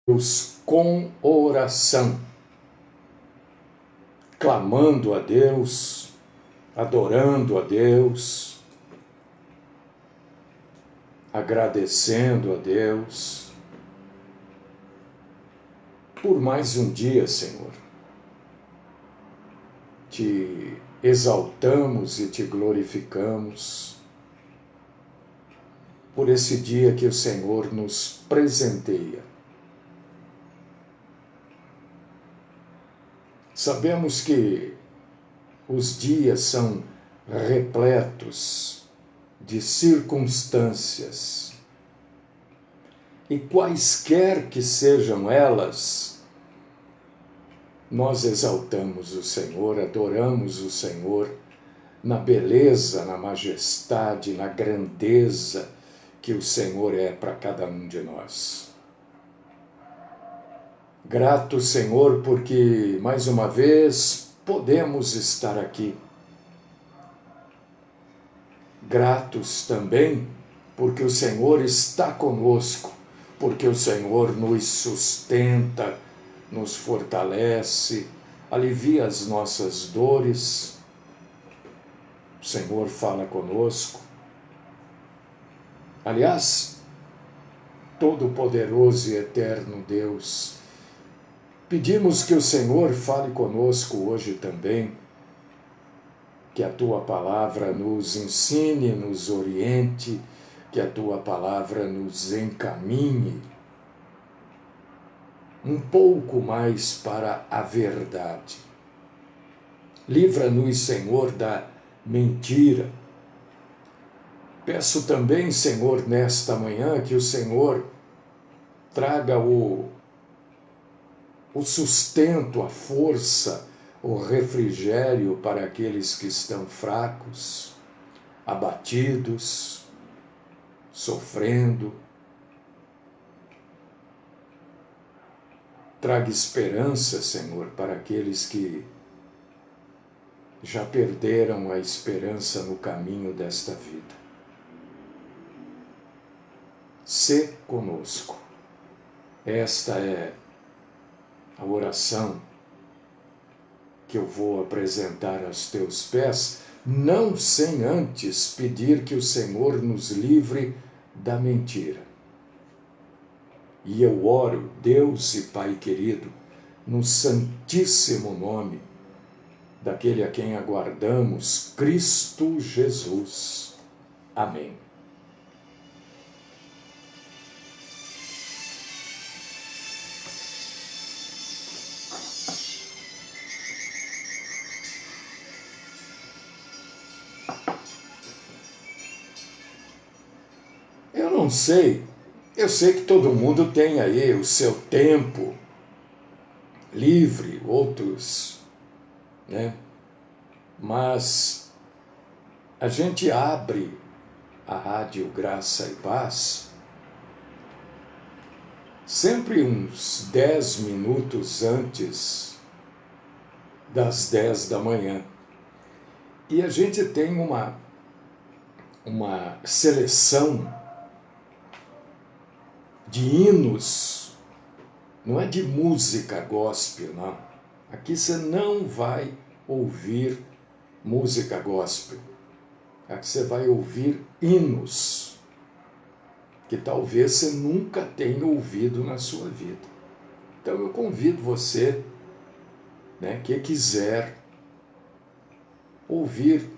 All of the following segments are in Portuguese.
Deus com oração, clamando a Deus, adorando a Deus, agradecendo a Deus por mais um dia, Senhor. Te exaltamos e te glorificamos por esse dia que o Senhor nos presenteia. Sabemos que os dias são repletos de circunstâncias, e quaisquer que sejam elas, nós exaltamos o Senhor, adoramos o Senhor na beleza, na majestade, na grandeza que o Senhor é para cada um de nós. Grato, Senhor, porque mais uma vez podemos estar aqui. Gratos também porque o Senhor está conosco, porque o Senhor nos sustenta, nos fortalece, alivia as nossas dores. O Senhor fala conosco. Aliás, Todo-Poderoso e Eterno Deus, pedimos que o Senhor fale conosco hoje também, que a Tua Palavra nos ensine, nos oriente, que a Tua Palavra nos encaminhe um pouco mais para a verdade. Livra-nos, Senhor, da mentira. Peço também, Senhor, nesta manhã, que o Senhor traga o sustento, a força, o refrigério para aqueles que estão fracos, abatidos, sofrendo. Traga esperança, Senhor, para aqueles que já perderam a esperança no caminho desta vida. Sê conosco. Esta é a oração que eu vou apresentar aos teus pés, não sem antes pedir que o Senhor nos livre da mentira. E eu oro, Deus e Pai querido, no santíssimo nome daquele a quem aguardamos, Cristo Jesus. Amém. Não sei, eu sei que todo mundo tem aí o seu tempo livre, outros, né? Mas a gente abre a Rádio Graça e Paz sempre uns 10 minutos antes das 10 da manhã. E a gente tem uma seleção de hinos, não é de música gospel, não. Aqui você não vai ouvir música gospel. Aqui você vai ouvir hinos que talvez você nunca tenha ouvido na sua vida. Então eu convido você, né, que quiser ouvir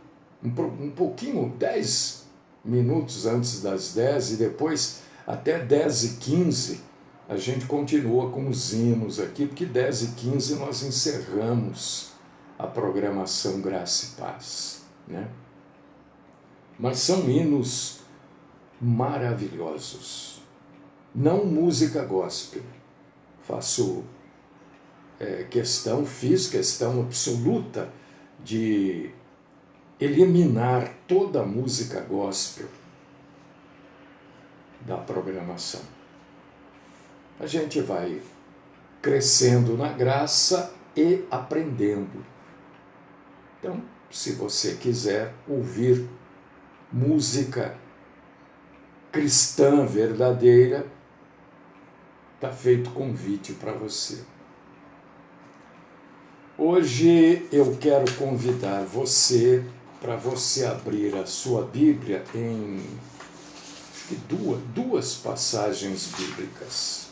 um pouquinho, 10 minutos antes das 10 e depois até 10h15, a gente continua com os hinos aqui, porque 10h15 nós encerramos a programação Graça e Paz, né? Mas são hinos maravilhosos. Não música gospel. Fiz questão absoluta de eliminar toda a música gospel da programação. A gente vai crescendo na graça e aprendendo. Então, se você quiser ouvir música cristã verdadeira, Está feito convite para você. Hoje eu quero convidar você para você abrir a sua Bíblia em duas passagens bíblicas.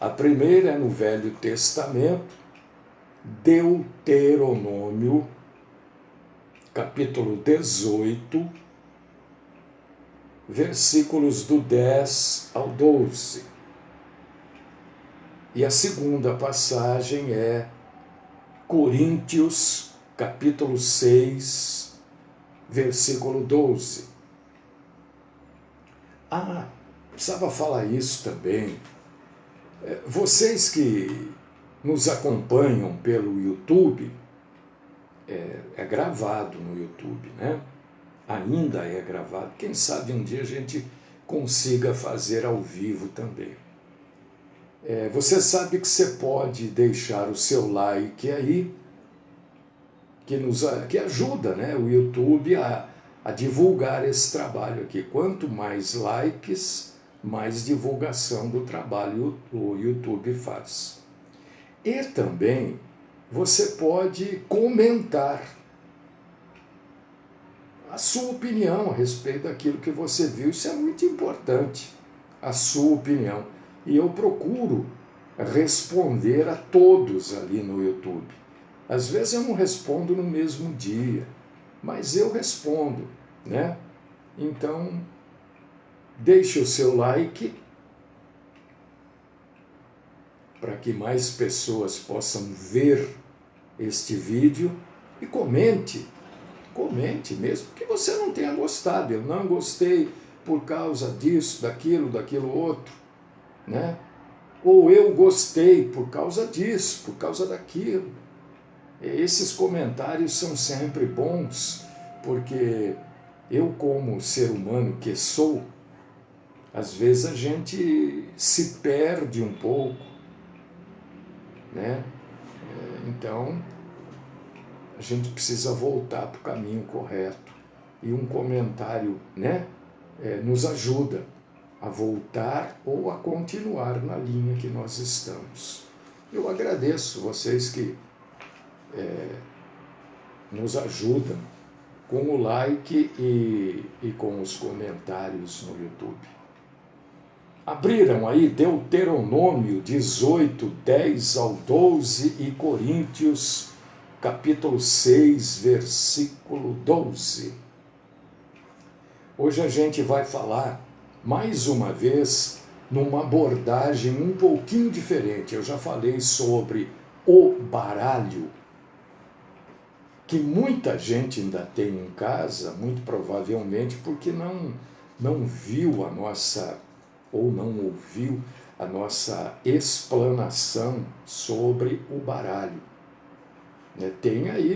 A primeira é no Velho Testamento, Deuteronômio, capítulo 18, versículos do 10 ao 12. E a segunda passagem é Coríntios, capítulo 6, versículo 12. Precisava falar isso também. Vocês que nos acompanham pelo YouTube, é gravado no YouTube, né? Ainda é gravado. Quem sabe um dia a gente consiga fazer ao vivo também. Você sabe que você pode deixar o seu like aí, que ajuda, né, o YouTube a divulgar esse trabalho aqui. Quanto mais likes, mais divulgação do trabalho o YouTube faz. E também você pode comentar a sua opinião a respeito daquilo que você viu. Isso é muito importante, a sua opinião. E eu procuro responder a todos ali no YouTube. Às vezes eu não respondo no mesmo dia, mas eu respondo, né? Então, deixe o seu like para que mais pessoas possam ver este vídeo e comente, mesmo que você não tenha gostado. Eu não gostei por causa disso, daquilo outro, né? Ou eu gostei por causa disso, por causa daquilo. Esses comentários são sempre bons, porque eu, como ser humano que sou, às vezes a gente se perde um pouco, né? Então, a gente precisa voltar para o caminho correto. E um comentário, né, nos ajuda a voltar ou a continuar na linha que nós estamos. Eu agradeço vocês que nos ajudam com o like e com os comentários no YouTube. Abriram aí Deuteronômio 18, 10 ao 12 e Coríntios, capítulo 6, versículo 12. Hoje a gente vai falar, mais uma vez, numa abordagem um pouquinho diferente. Eu já falei sobre o baralho, que muita gente ainda tem em casa, muito provavelmente porque não viu a nossa, ou não ouviu a nossa explanação sobre o baralho. Tem aí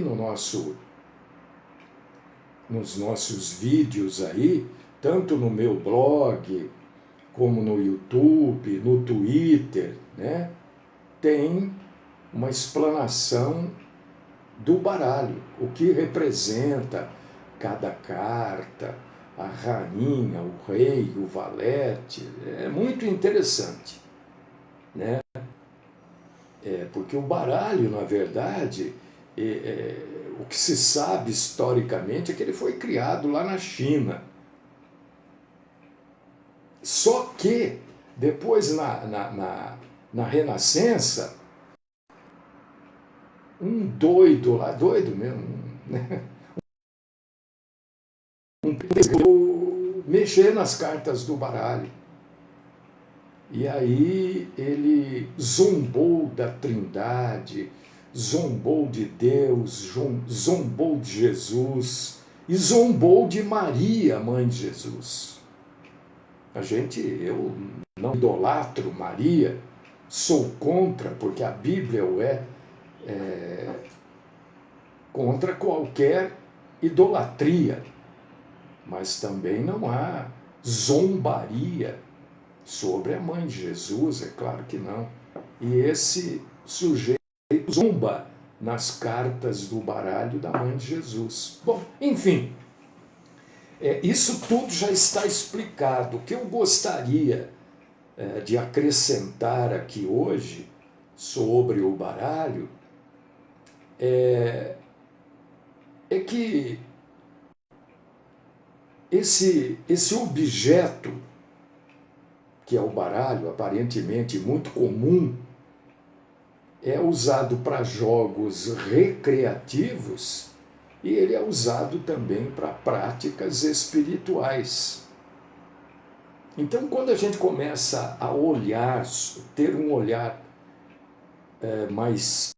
nos nossos vídeos aí, tanto no meu blog, como no YouTube, no Twitter, né? Tem uma explanação do baralho, o que representa cada carta, a rainha, o rei, o valete. É muito interessante, né? Porque o baralho, na verdade, o que se sabe historicamente é que ele foi criado lá na China. Só que depois na Renascença, um doido lá, doido mesmo, né? Mexer nas cartas do baralho. E aí ele zombou da Trindade, zombou de Deus, zombou de Jesus e zombou de Maria, mãe de Jesus. Eu não idolatro Maria, sou contra, porque a Bíblia é contra qualquer idolatria, mas também não há zombaria sobre a mãe de Jesus, é claro que não. E esse sujeito zomba nas cartas do baralho da mãe de Jesus. Bom, enfim, isso tudo já está explicado. O que eu gostaria de acrescentar aqui hoje sobre o baralho é que esse objeto, que é o baralho, aparentemente muito comum, é usado para jogos recreativos e ele é usado também para práticas espirituais. Então, quando a gente começa a olhar, ter um olhar mais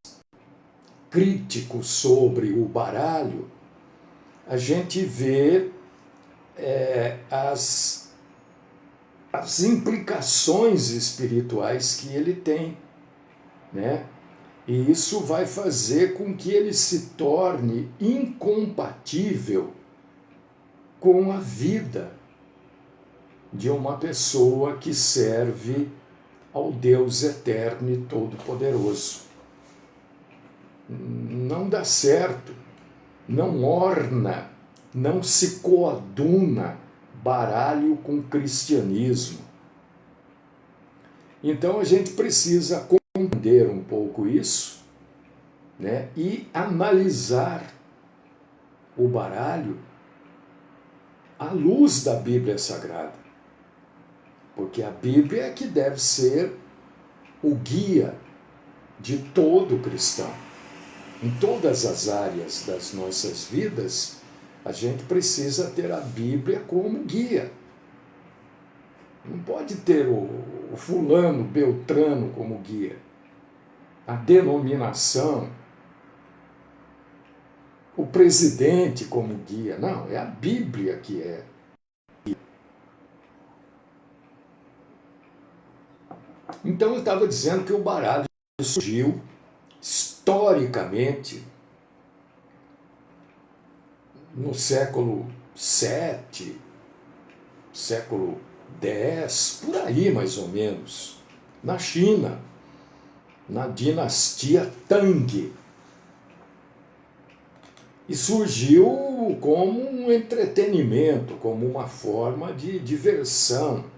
crítico sobre o baralho, a gente vê as implicações espirituais que ele tem, né? E isso vai fazer com que ele se torne incompatível com a vida de uma pessoa que serve ao Deus eterno e todo-poderoso. Não dá certo, não orna, não se coaduna baralho com cristianismo. Então a gente precisa compreender um pouco isso, né, e analisar o baralho à luz da Bíblia Sagrada. Porque a Bíblia é que deve ser o guia de todo cristão. Em todas as áreas das nossas vidas, a gente precisa ter a Bíblia como guia. Não pode ter o fulano, beltrano como guia. A denominação, o presidente como guia. Não, é a Bíblia que é. Então eu estava dizendo que o baralho surgiu historicamente no século VII, século X, por aí mais ou menos, na China, na dinastia Tang. E surgiu como um entretenimento, como uma forma de diversão.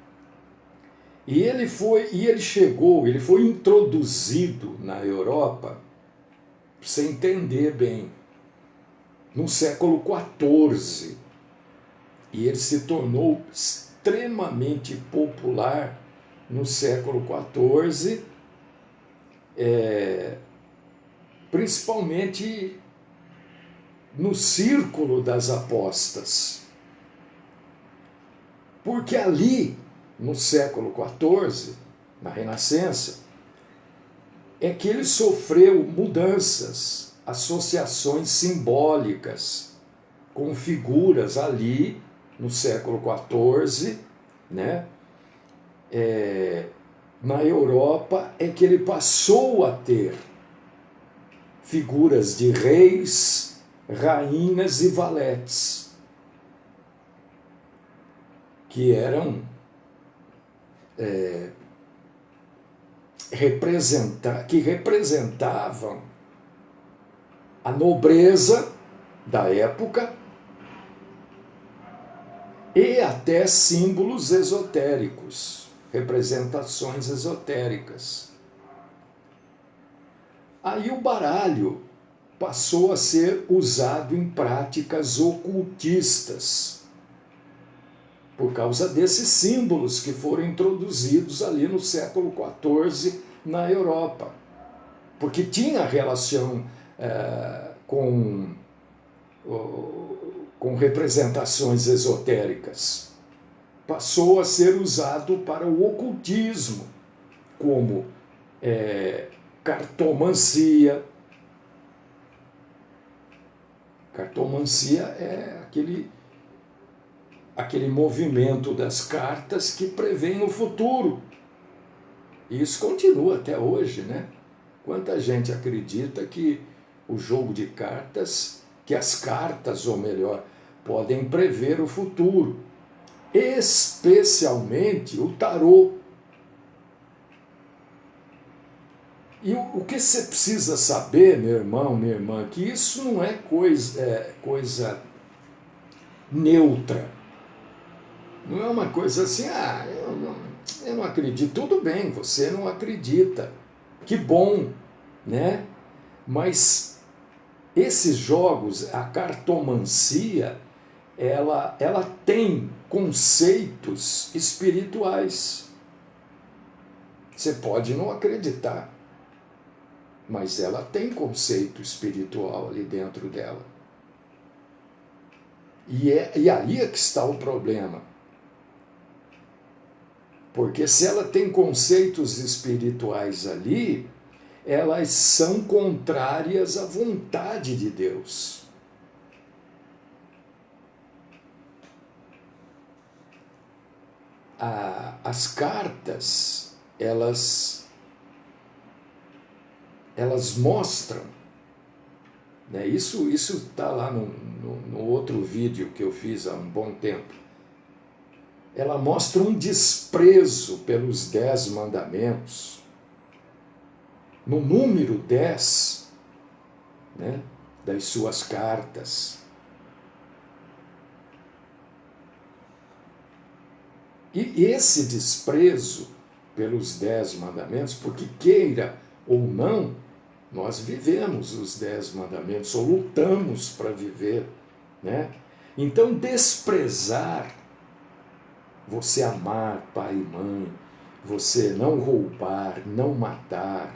E ele foi introduzido na Europa, para você entender bem, no século XIV. E ele se tornou extremamente popular no século XIV, principalmente no círculo das apostas. Porque ali, no século XIV, na Renascença, é que ele sofreu mudanças, associações simbólicas com figuras ali no século XIV, né? Na Europa é que ele passou a ter figuras de reis, rainhas e valetes, que eram que representavam a nobreza da época e até símbolos esotéricos, representações esotéricas. Aí o baralho passou a ser usado em práticas ocultistas, por causa desses símbolos que foram introduzidos ali no século XIV na Europa. Porque tinha relação com representações esotéricas. Passou a ser usado para o ocultismo, como cartomancia. Cartomancia é aquele movimento das cartas que prevêem o futuro. E isso continua até hoje, né? Quanta gente acredita que o jogo de cartas, que as cartas, ou melhor, podem prever o futuro, especialmente o tarô. E o que você precisa saber, meu irmão, minha irmã, que isso não é coisa neutra. Não é uma coisa assim, Eu não acredito. Tudo bem, você não acredita. Que bom, né? Mas esses jogos, a cartomancia, ela tem conceitos espirituais. Você pode não acreditar, mas ela tem conceito espiritual ali dentro dela. E aí é que está o problema. Porque se ela tem conceitos espirituais ali, elas são contrárias à vontade de Deus. As cartas, elas mostram, né? Isso está lá no outro vídeo que eu fiz há um bom tempo. Ela mostra um desprezo pelos 10 mandamentos. No número 10, né, das suas cartas. E esse desprezo pelos 10 mandamentos, porque queira ou não, nós vivemos os 10 mandamentos, ou lutamos para viver, né? Então, desprezar, você amar pai e mãe, você não roubar, não matar,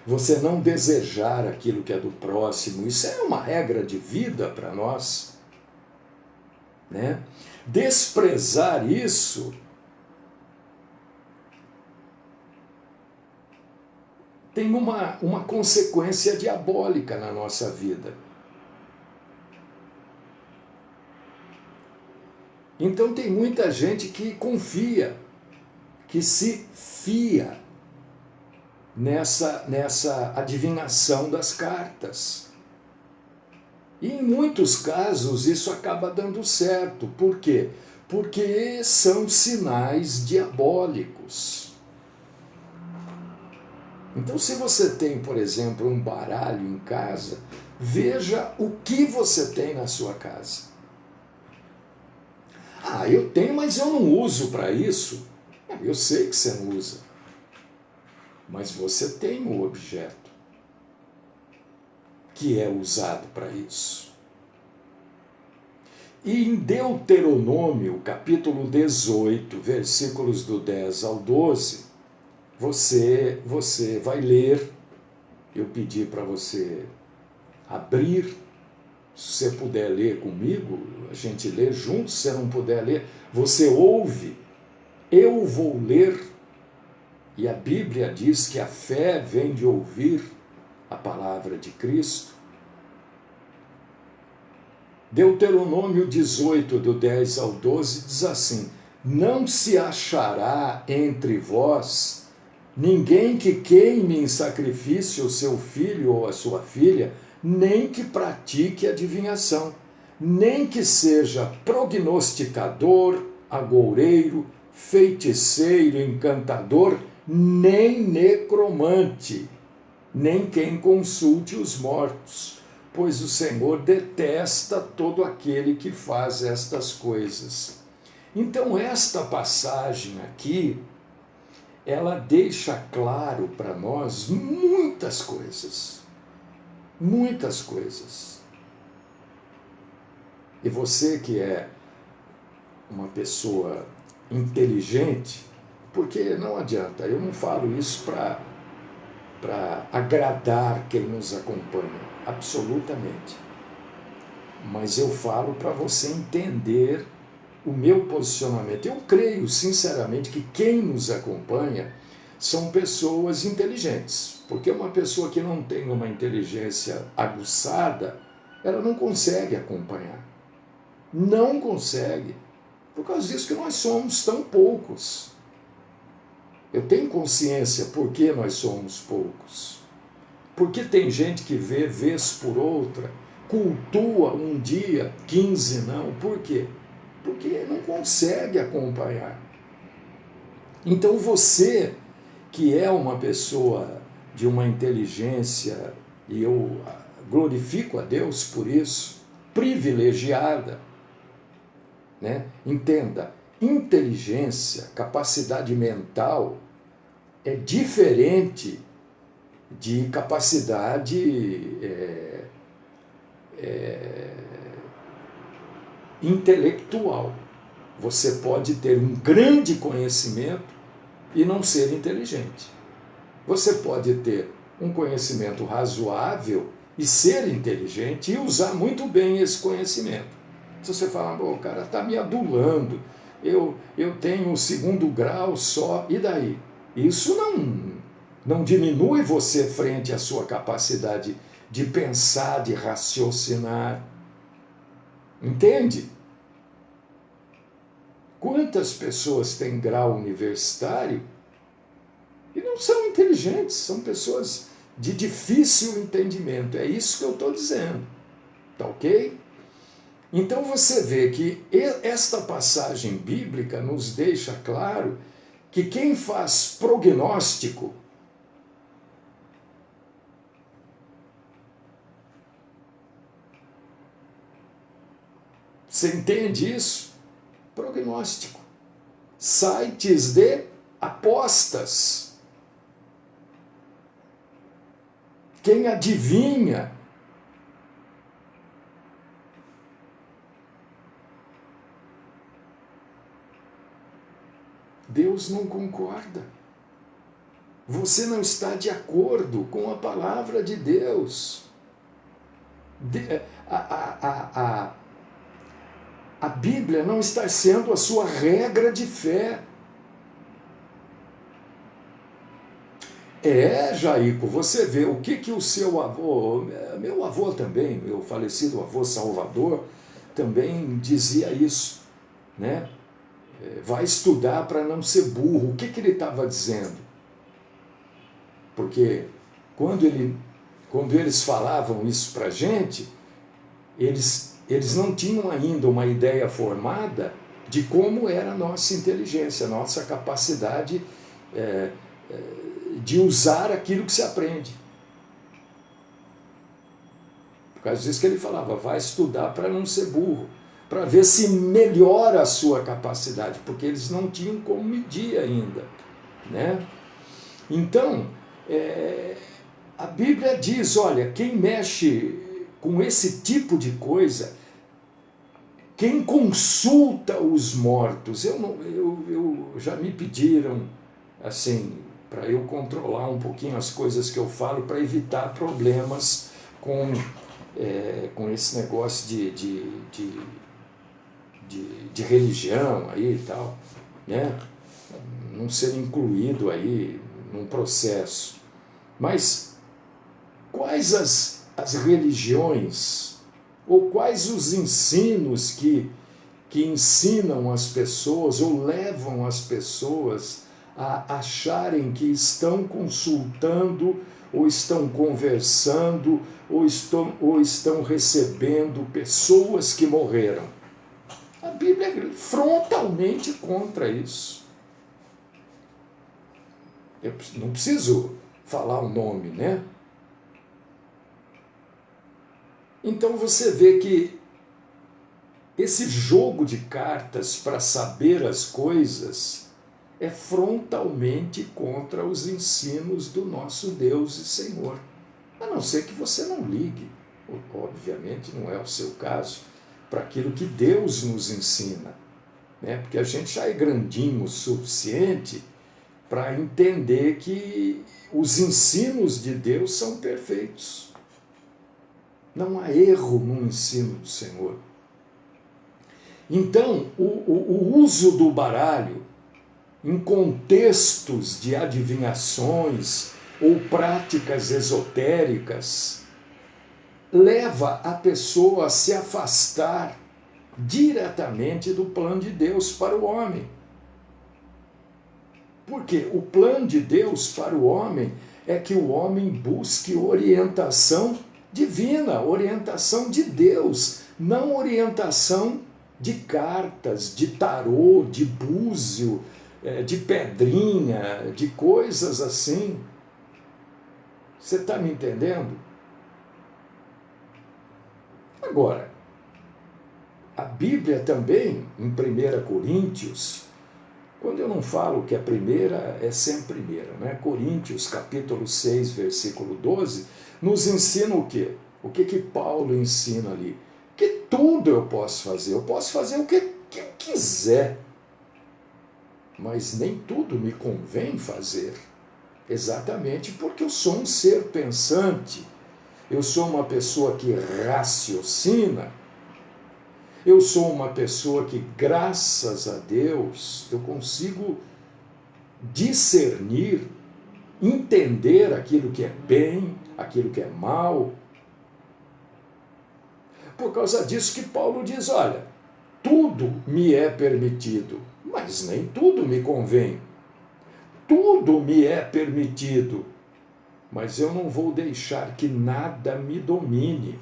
você não desejar aquilo que é do próximo, isso é uma regra de vida para nós, né? Desprezar isso tem uma consequência diabólica na nossa vida. Então tem muita gente que confia, que se fia nessa adivinhação das cartas. E em muitos casos isso acaba dando certo. Por quê? Porque são sinais diabólicos. Então, se você tem, por exemplo, um baralho em casa, veja o que você tem na sua casa. Ah, eu tenho, mas eu não uso para isso. Eu sei que você não usa. Mas você tem um objeto que é usado para isso. E em Deuteronômio, capítulo 18, versículos do 10 ao 12, você vai ler, eu pedi para você abrir, se você puder ler comigo, a gente lê juntos, se você não puder ler, você ouve, eu vou ler, e a Bíblia diz que a fé vem de ouvir a palavra de Cristo. Deuteronômio 18, do 10 ao 12, diz assim: não se achará entre vós ninguém que queime em sacrifício o seu filho ou a sua filha, nem que pratique adivinhação, nem que seja prognosticador, agoureiro, feiticeiro, encantador, nem necromante, nem quem consulte os mortos, pois o Senhor detesta todo aquele que faz estas coisas. Então, esta passagem aqui, ela deixa claro para nós muitas coisas. Muitas coisas. E você que é uma pessoa inteligente, porque não adianta, eu não falo isso para agradar quem nos acompanha, absolutamente. Mas eu falo para você entender o meu posicionamento. Eu creio, sinceramente, que quem nos acompanha são pessoas inteligentes, porque uma pessoa que não tem uma inteligência aguçada, ela não consegue acompanhar. Não consegue. Por causa disso que nós somos tão poucos. Eu tenho consciência por que nós somos poucos. Porque tem gente que vê vez por outra, cultua um dia, 15 não. Por quê? Porque não consegue acompanhar. Então você, que é uma pessoa de uma inteligência, e eu glorifico a Deus por isso, privilegiada, né? Entenda, inteligência, capacidade mental, é diferente de capacidade intelectual. Você pode ter um grande conhecimento e não ser inteligente. Você pode ter um conhecimento razoável e ser inteligente e usar muito bem esse conhecimento. Se você fala, o cara está me adulando, eu tenho o 2º grau só, e daí? Isso não diminui você frente à sua capacidade de pensar, de raciocinar. Entende? Quantas pessoas têm grau universitário e não são inteligentes, são pessoas de difícil entendimento. É isso que eu estou dizendo. Tá ok? Então você vê que esta passagem bíblica nos deixa claro que quem faz prognóstico você entende isso? Prognóstico. Sites de apostas. Quem adivinha? Deus não concorda. Você não está de acordo com a palavra de Deus. A Bíblia não está sendo a sua regra de fé. Jaico, você vê o que o seu avô, meu avô também, meu falecido avô Salvador, também dizia isso, né? Vai estudar para não ser burro. O que ele estava dizendo? Porque quando eles falavam isso para a gente, eles não tinham ainda uma ideia formada de como era a nossa inteligência, a nossa capacidade de usar aquilo que se aprende. Por causa disso que ele falava, vai estudar para não ser burro, para ver se melhora a sua capacidade, porque eles não tinham como medir ainda, né? Então, a Bíblia diz, olha, quem mexe com esse tipo de coisa, quem consulta os mortos, já me pediram, assim, para eu controlar um pouquinho as coisas que eu falo, para evitar problemas com esse negócio de religião aí e tal, né? Não ser incluído aí num processo. Mas quais as religiões, ou quais os ensinos que ensinam as pessoas ou levam as pessoas a acharem que estão consultando, ou estão conversando, ou estão recebendo pessoas que morreram? A Bíblia é frontalmente contra isso. Eu não preciso falar o nome, né? Então você vê que esse jogo de cartas para saber as coisas é frontalmente contra os ensinos do nosso Deus e Senhor. A não ser que você não ligue, obviamente não é o seu caso, para aquilo que Deus nos ensina, né? Porque a gente já é grandinho o suficiente para entender que os ensinos de Deus são perfeitos. Não há erro no ensino do Senhor. Então, o uso do baralho em contextos de adivinhações ou práticas esotéricas leva a pessoa a se afastar diretamente do plano de Deus para o homem. Porque o plano de Deus para o homem é que o homem busque orientação divina, orientação de Deus, não orientação de cartas, de tarô, de búzio, de pedrinha, de coisas assim. Você está me entendendo? Agora, a Bíblia também, em 1 Coríntios, quando eu não falo que a primeira é sempre primeira, né? Coríntios, capítulo 6, versículo 12, nos ensina o quê? O que Paulo ensina ali? Que tudo eu posso fazer o que eu quiser, mas nem tudo me convém fazer, exatamente porque eu sou um ser pensante, eu sou uma pessoa que raciocina, eu sou uma pessoa que, graças a Deus, eu consigo discernir, entender aquilo que é bem, aquilo que é mal. Por causa disso que Paulo diz, olha, tudo me é permitido, mas nem tudo me convém. Tudo me é permitido, mas eu não vou deixar que nada me domine.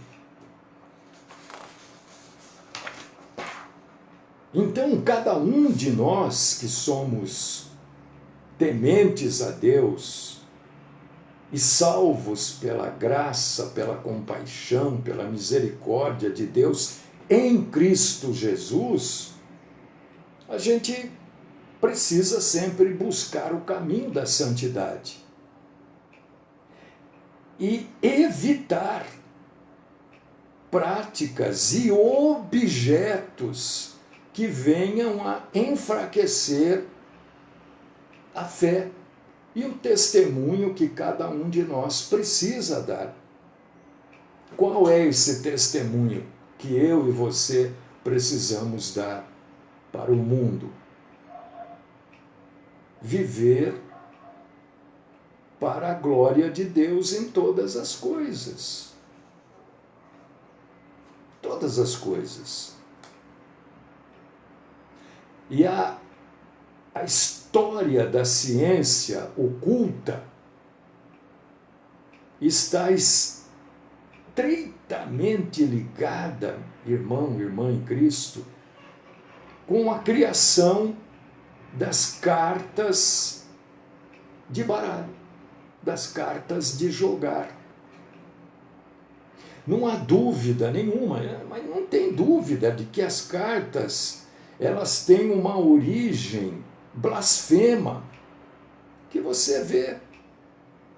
Então, cada um de nós que somos tementes a Deus e salvos pela graça, pela compaixão, pela misericórdia de Deus em Cristo Jesus, a gente precisa sempre buscar o caminho da santidade e evitar práticas e objetos que venham a enfraquecer a fé e o testemunho que cada um de nós precisa dar. Qual é esse testemunho que eu e você precisamos dar para o mundo? Viver para a glória de Deus em todas as coisas. Todas as coisas. E a história da ciência oculta está estreitamente ligada, irmão, irmã em Cristo, com a criação das cartas de baralho, das cartas de jogar. Não há dúvida nenhuma, mas não tem dúvida de que as cartas, elas têm uma origem blasfema, que você vê,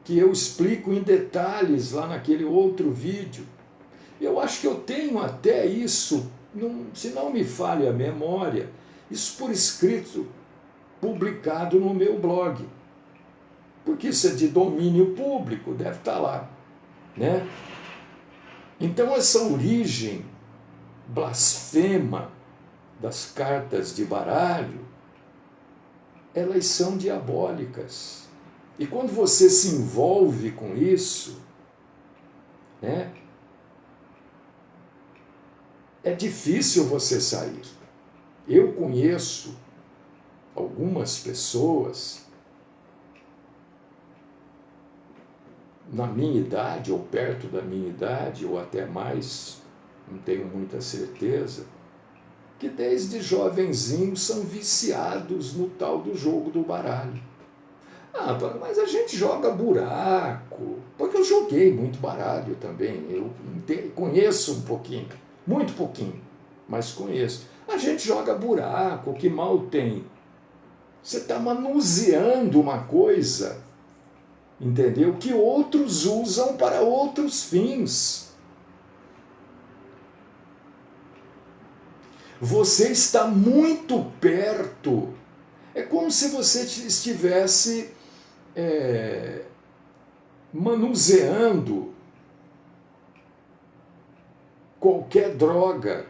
que eu explico em detalhes lá naquele outro vídeo. Eu acho que eu tenho até isso, se não me falha a memória, isso por escrito, publicado no meu blog. Porque isso é de domínio público, deve estar lá, né? Então essa origem blasfema das cartas de baralho, elas são diabólicas. E quando você se envolve com isso, né, é difícil você sair. Eu conheço algumas pessoas na minha idade, ou perto da minha idade, ou até mais, não tenho muita certeza, que desde jovenzinhos são viciados no tal do jogo do baralho. Ah, mas a gente joga buraco, porque eu joguei muito baralho também, eu conheço um pouquinho, muito pouquinho, mas conheço. A gente joga buraco, que mal tem? Você está manuseando uma coisa, entendeu? Que outros usam para outros fins. Você está muito perto. É como se você estivesse manuseando qualquer droga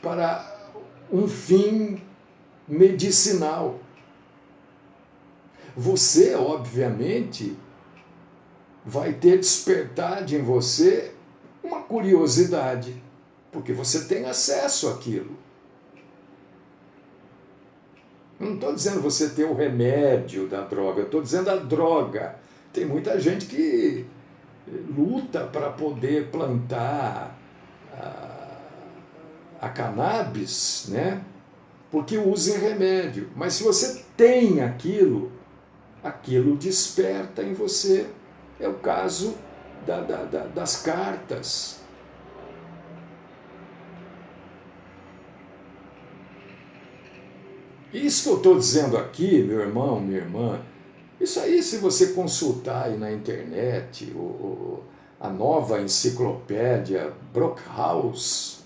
para um fim medicinal. Você, obviamente, vai ter despertado em você uma curiosidade, porque você tem acesso àquilo. Não estou dizendo você ter o remédio da droga, estou dizendo a droga. Tem muita gente que luta para poder plantar a cannabis, né? Porque usa em remédio. Mas se você tem aquilo, aquilo desperta em você. É o caso das cartas. Isso que eu estou dizendo aqui, meu irmão, minha irmã, isso aí, se você consultar aí na internet, a nova enciclopédia Brockhaus,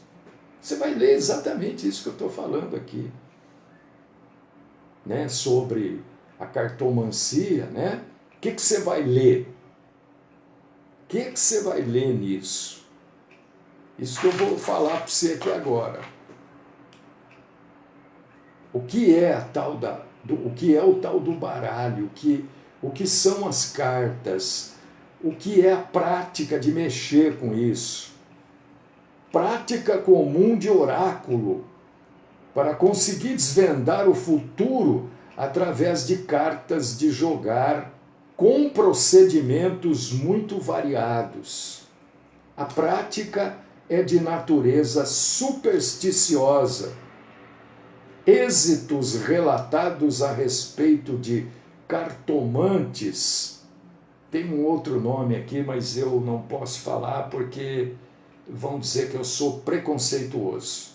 você vai ler exatamente isso que eu estou falando aqui, né? Sobre a cartomancia, né? O que você vai ler? O que você vai ler nisso? Isso que eu vou falar para você aqui agora. O que é o que é o tal do baralho? O que são as cartas? O que é a prática de mexer com isso? Prática comum de oráculo para conseguir desvendar o futuro através de cartas de jogar com procedimentos muito variados. A prática é de natureza supersticiosa. Êxitos relatados a respeito de cartomantes, tem um outro nome aqui, mas eu não posso falar porque vão dizer que eu sou preconceituoso.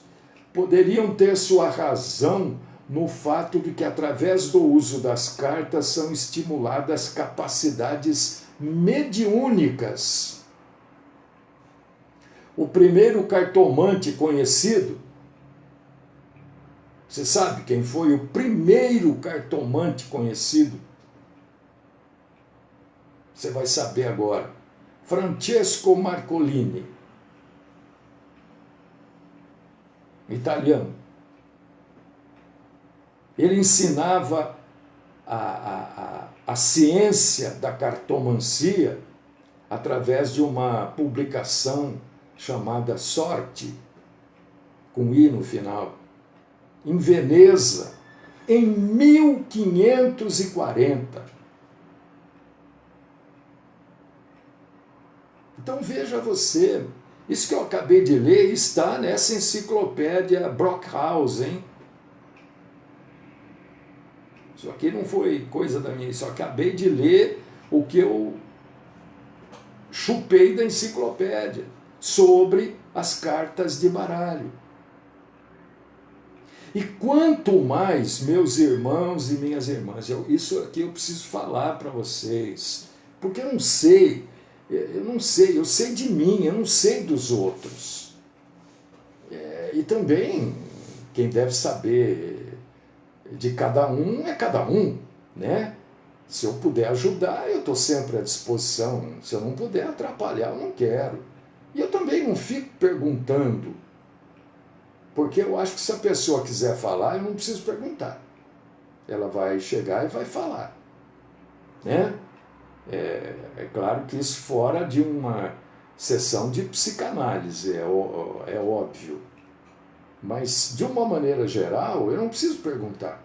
Poderiam ter sua razão no fato de que, através do uso das cartas, são estimuladas capacidades mediúnicas. O primeiro cartomante conhecido, você sabe quem foi o primeiro cartomante conhecido? Você vai saber agora. Francesco Marcolini, italiano. Ele ensinava a ciência da cartomancia através de uma publicação chamada Sorte, com I no final, em Veneza, em 1540. Então veja você, isso que eu acabei de ler está nessa enciclopédia Brockhaus, hein? Isso aqui não foi coisa da minha, só acabei de ler o que eu chupei da enciclopédia sobre as cartas de baralho. E quanto mais, meus irmãos e minhas irmãs, isso aqui eu preciso falar para vocês, porque eu não sei, eu sei de mim, eu não sei dos outros. E também, quem deve saber de cada um é cada um, né? Se eu puder ajudar, eu estou sempre à disposição. Se eu não puder atrapalhar, eu não quero. E eu também não fico perguntando, porque eu acho que se a pessoa quiser falar, eu não preciso perguntar. Ela vai chegar e vai falar, né? É claro que isso fora de uma sessão de psicanálise, é óbvio. Mas, de uma maneira geral, eu não preciso perguntar.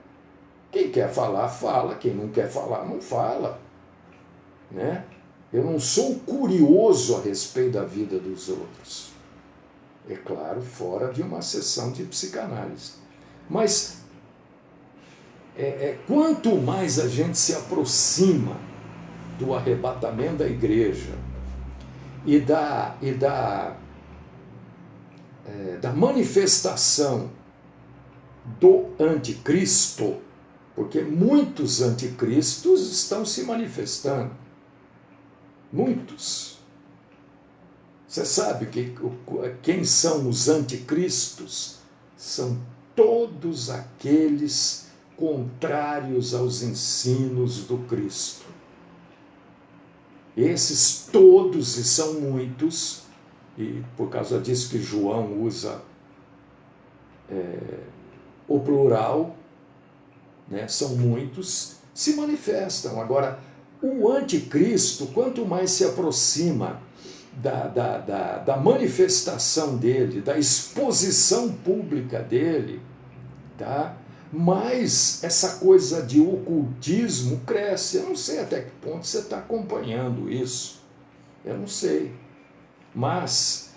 Quem quer falar, fala. Quem não quer falar, não fala. Né? Eu não sou curioso a respeito da vida dos outros. É claro, fora de uma sessão de psicanálise. Mas, quanto mais a gente se aproxima do arrebatamento da igreja e da manifestação do anticristo, porque muitos anticristos estão se manifestando. Muitos. Você sabe quem são os anticristos? São todos aqueles contrários aos ensinos do Cristo. Esses todos, e são muitos, e por causa disso que João usa o plural, né, são muitos, se manifestam. Agora, o anticristo, quanto mais se aproxima da manifestação dele, da exposição pública dele, tá? Mas essa coisa de ocultismo cresce. Eu não sei até que ponto você está acompanhando isso. Eu não sei. Mas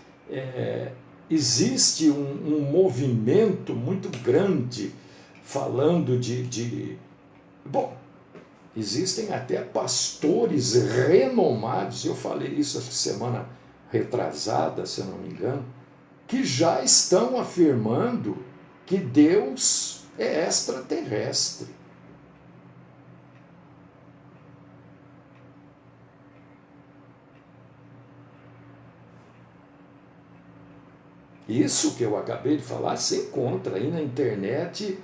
existe um movimento muito grande falando Bom, existem até pastores renomados, eu falei isso essa semana retrasada, se eu não me engano, que já estão afirmando que Deus é extraterrestre. Isso que eu acabei de falar, você encontra aí na internet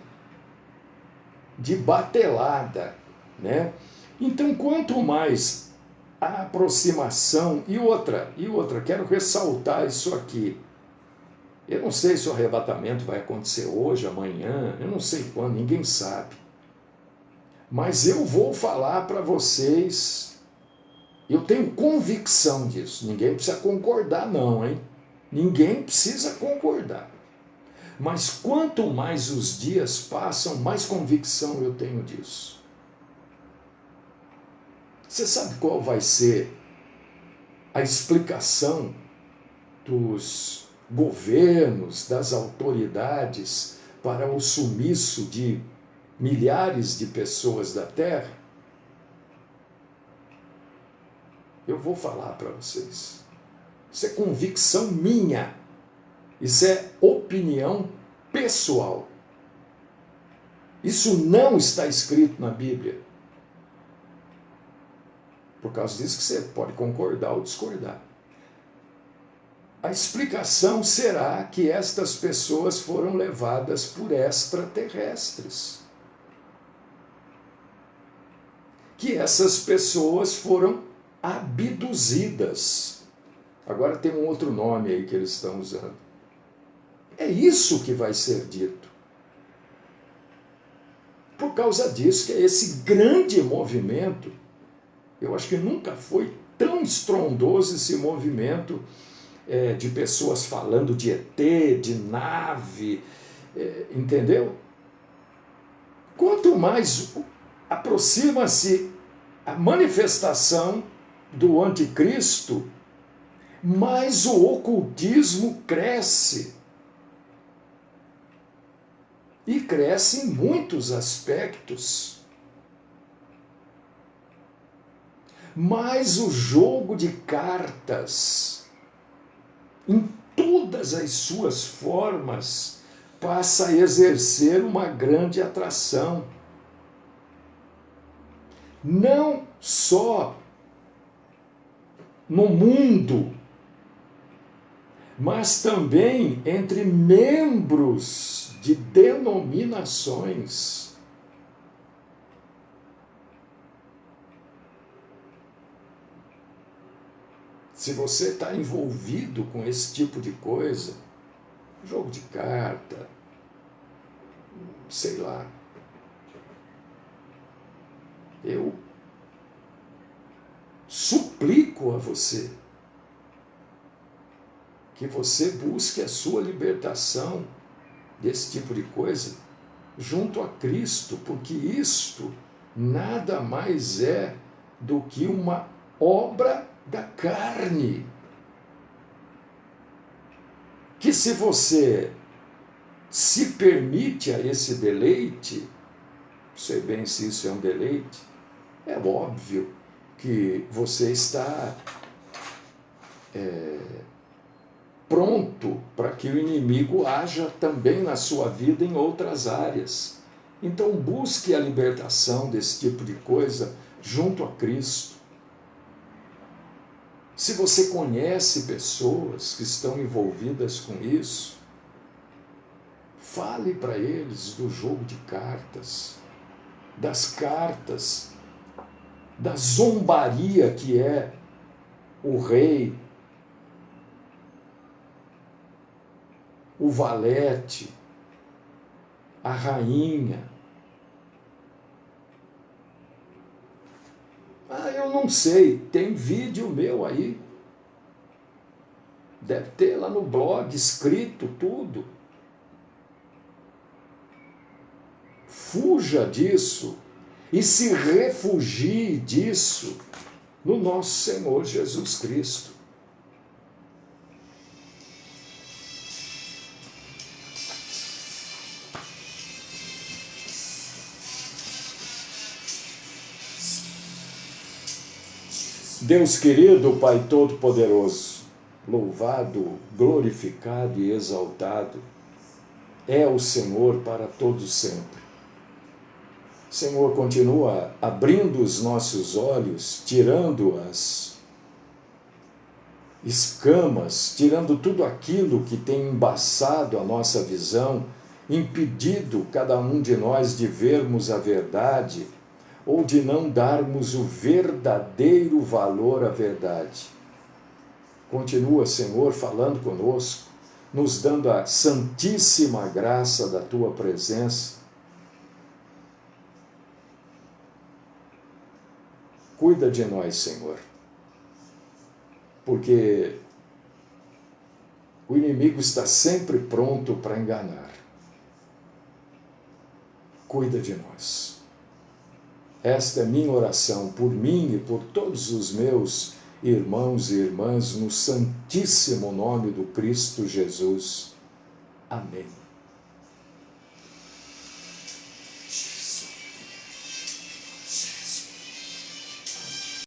de batelada, né? Então, quanto mais a aproximação, e outra, quero ressaltar isso aqui. Eu não sei se o arrebatamento vai acontecer hoje, amanhã, eu não sei quando, ninguém sabe. Mas eu vou falar para vocês, eu tenho convicção disso, ninguém precisa concordar não, hein? Ninguém precisa concordar. Mas quanto mais os dias passam, mais convicção eu tenho disso. Você sabe qual vai ser a explicação dos governos, das autoridades para o sumiço de milhares de pessoas da Terra? Eu vou falar para vocês. Isso é convicção minha. Isso é opinião pessoal. Isso não está escrito na Bíblia. Por causa disso que você pode concordar ou discordar. A explicação será que estas pessoas foram levadas por extraterrestres. Que essas pessoas foram abduzidas. Agora tem um outro nome aí que eles estão usando. É isso que vai ser dito. Por causa disso que é esse grande movimento, eu acho que nunca foi tão estrondoso esse movimento de pessoas falando de ET, de nave, entendeu? Quanto mais aproxima-se a manifestação do anticristo, mais o ocultismo cresce. E cresce em muitos aspectos. Mas o jogo de cartas, em todas as suas formas, passa a exercer uma grande atração. Não só no mundo, mas também entre membros de denominações. Se você está envolvido com esse tipo de coisa, jogo de carta, sei lá, eu suplico a você que você busque a sua libertação desse tipo de coisa junto a Cristo, porque isto nada mais é do que uma obra da carne. Que se você se permite a esse deleite, não sei bem se isso é um deleite, é óbvio que você está pronto para que o inimigo haja também na sua vida em outras áreas. Então busque a libertação desse tipo de coisa junto a Cristo. Se você conhece pessoas que estão envolvidas com isso, fale para eles do jogo de cartas, das cartas, da zombaria que é o rei, o valete, a rainha. Eu não sei, tem vídeo meu aí. Deve ter lá no blog, escrito tudo. Fuja disso e se refugie disso no nosso Senhor Jesus Cristo. Deus querido, Pai Todo-Poderoso, louvado, glorificado e exaltado, é o Senhor para todo sempre. Senhor, continua abrindo os nossos olhos, tirando as escamas, tirando tudo aquilo que tem embaçado a nossa visão, impedido cada um de nós de vermos a verdade ou de não darmos o verdadeiro valor à verdade. Continua, Senhor, falando conosco, nos dando a santíssima graça da Tua presença. Cuida de nós, Senhor, porque o inimigo está sempre pronto para enganar. Cuida de nós. Esta é minha oração por mim e por todos os meus irmãos e irmãs, no santíssimo nome do Cristo Jesus. Amém.